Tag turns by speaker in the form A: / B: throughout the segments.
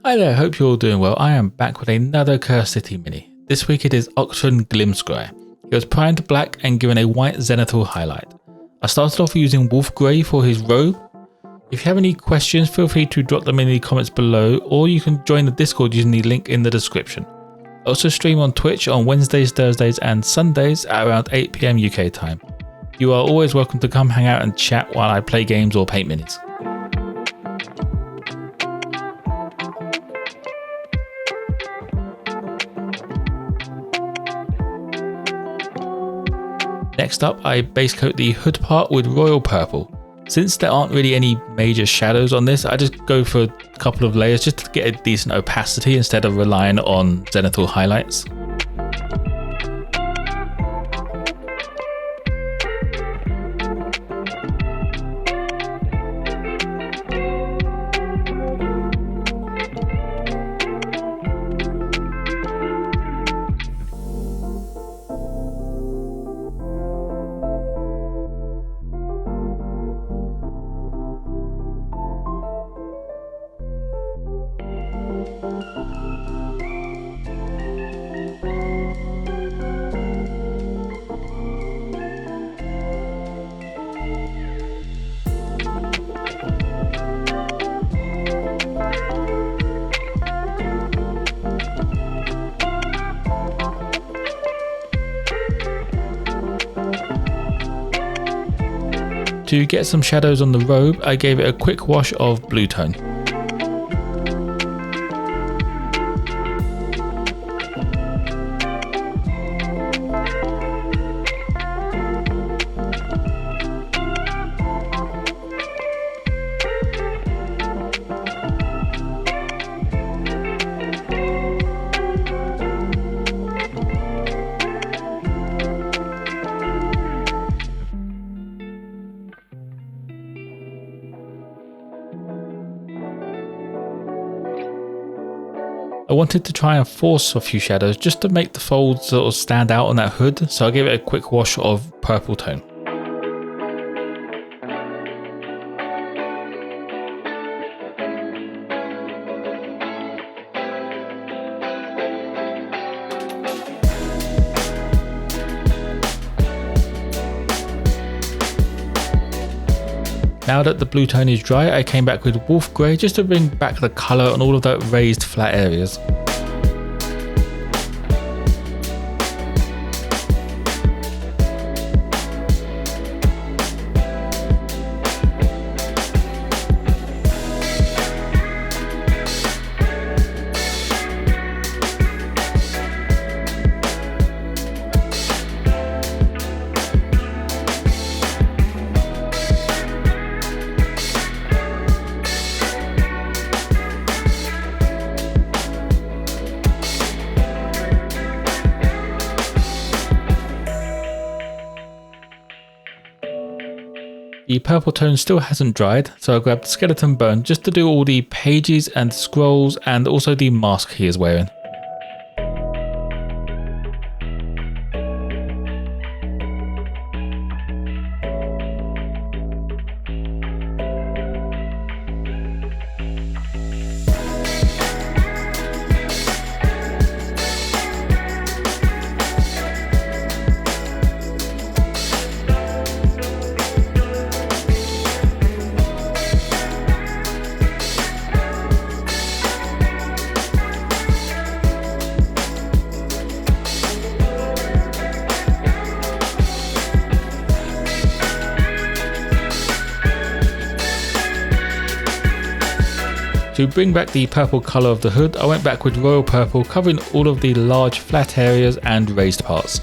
A: Hi there, hope you're all doing well. I am back with another cursedcity mini. This week it is Octren Glimscry. He was primed black and given a white zenithal highlight. I started off using wolf grey for his robe. If you have any questions, feel free to drop them in the comments below, or you can join the Discord using the link in the description. I also stream on Twitch on Wednesdays, Thursdays and Sundays at around 8 PM UK time. You are always welcome to come hang out and chat while I play games or paint minis. Next up, I base coat the hood part with royal purple. Since there aren't really any major shadows on this, I just go for a couple of layers just to get a decent opacity instead of relying on zenithal highlights. To get some shadows on the robe, I gave it a quick wash of blue tone. I wanted to try and force a few shadows just to make the folds sort of stand out on that hood, so I gave it a quick wash of purple tone. Now that the blue tone is dry, I came back with wolf grey just to bring back the colour on all of the raised flat areas. The purple tone still hasn't dried, so I grabbed skeleton bone just to do all the pages and scrolls and also the mask he is wearing. To bring back the purple colour of the hood, I went back with royal purple, covering all of the large flat areas and raised parts.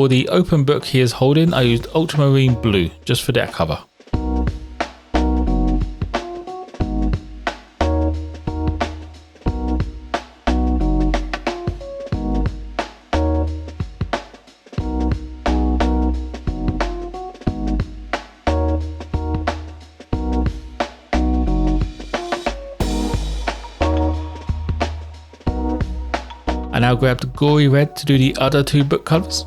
A: For the open book he is holding, I used ultramarine blue just for that cover. I now grabbed gory red to do the other two book covers.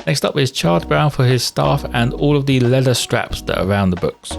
A: Next up is charred brown for his staff and all of the leather straps that are around the books.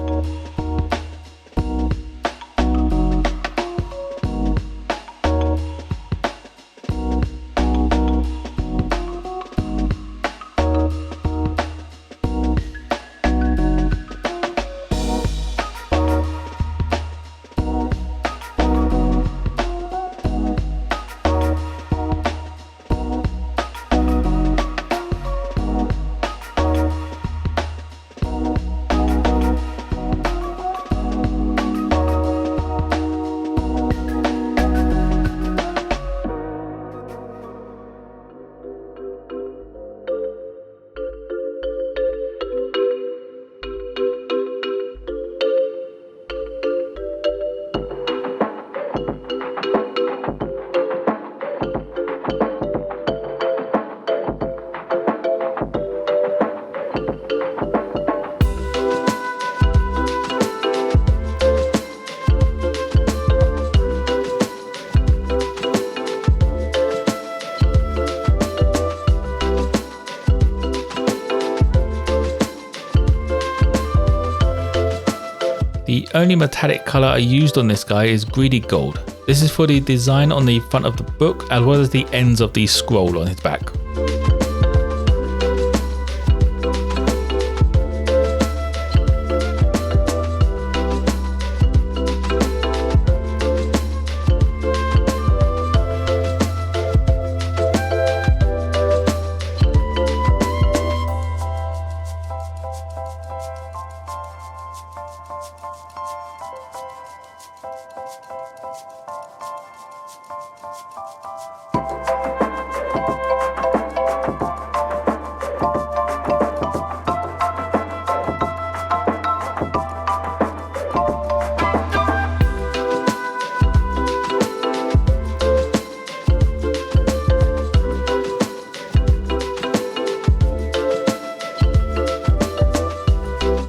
A: The only metallic colour I used on this guy is Greedy Gold. This is for the design on the front of the book as well as the ends of the scroll on his back.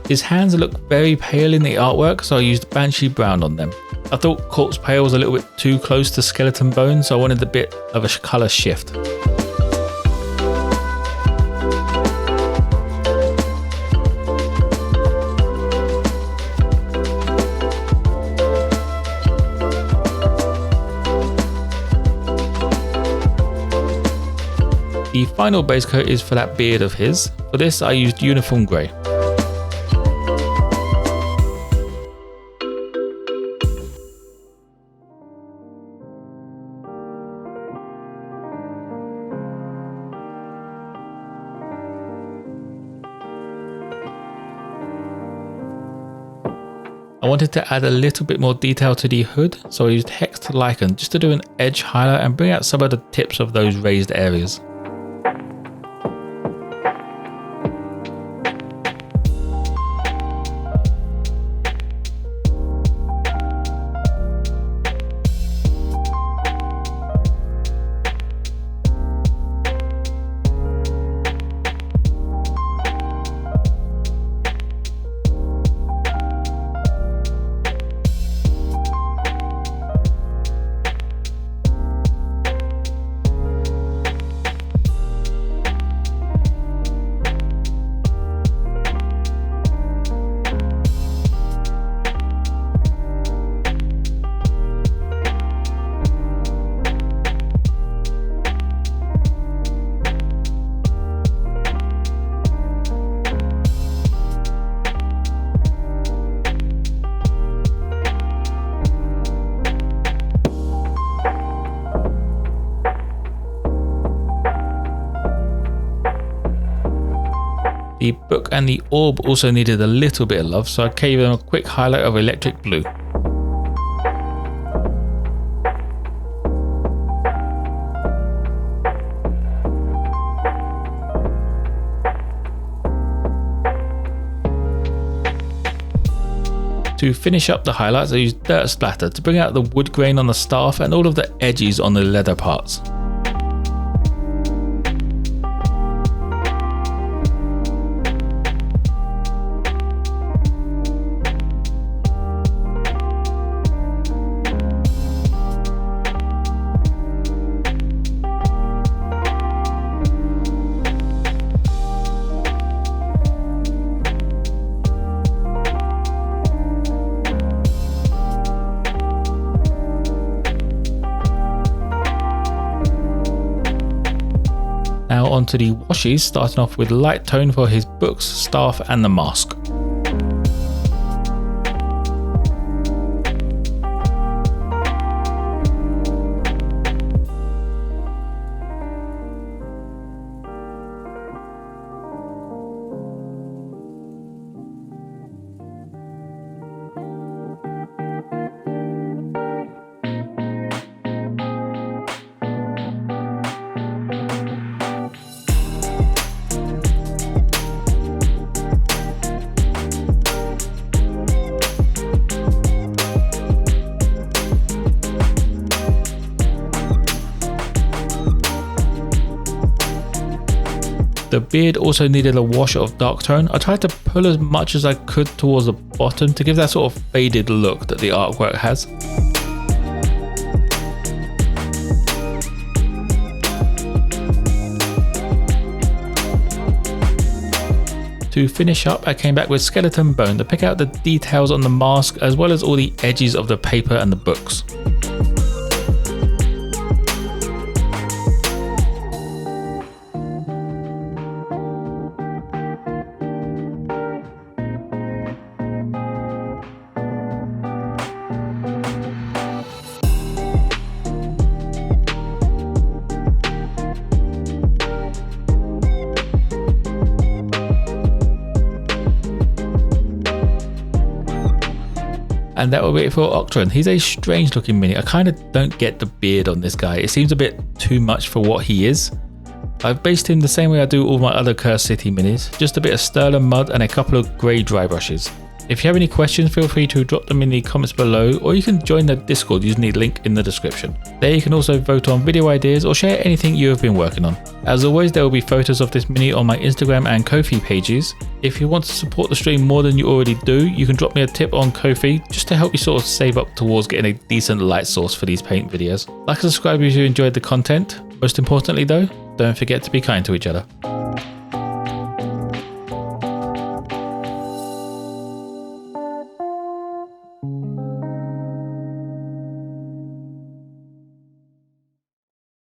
A: His hands look very pale in the artwork, so I used Banshee Brown on them. I thought Corpse Pale was a little bit too close to Skeleton Bone, so I wanted a bit of a colour shift. The final base coat is for that beard of his. For this I used Uniform Grey. I wanted to add a little bit more detail to the hood, so I used Hexed Lichen just to do an edge highlight and bring out some of the tips of those raised areas. The book and the orb also needed a little bit of love, so I gave them a quick highlight of electric blue. To finish up the highlights, I used dirt splatter to bring out the wood grain on the staff and all of the edges on the leather parts. Now onto the washes, starting off with light tone for his books, staff and the mask. The beard also needed a wash of dark tone. I tried to pull as much as I could towards the bottom to give that sort of faded look that the artwork has. To finish up, I came back with skeleton bone to pick out the details on the mask as well as all the edges of the paper and the books. And that will be it for Octren. He's a strange looking mini. I kind of don't get the beard on this guy. It seems a bit too much for what he is. I've based him the same way I do all my other Cursed City minis. Just a bit of Sterling mud and a couple of grey dry brushes. If you have any questions, feel free to drop them in the comments below, or you can join the Discord using the link in the description. There you can also vote on video ideas or share anything you have been working on. As always, there will be photos of this mini on my Instagram and Ko-fi pages. If you want to support the stream more than you already do, you can drop me a tip on Ko-fi just to help you sort of save up towards getting a decent light source for these paint videos. Like and subscribe if you enjoyed the content. Most importantly though, don't forget to be kind to each other.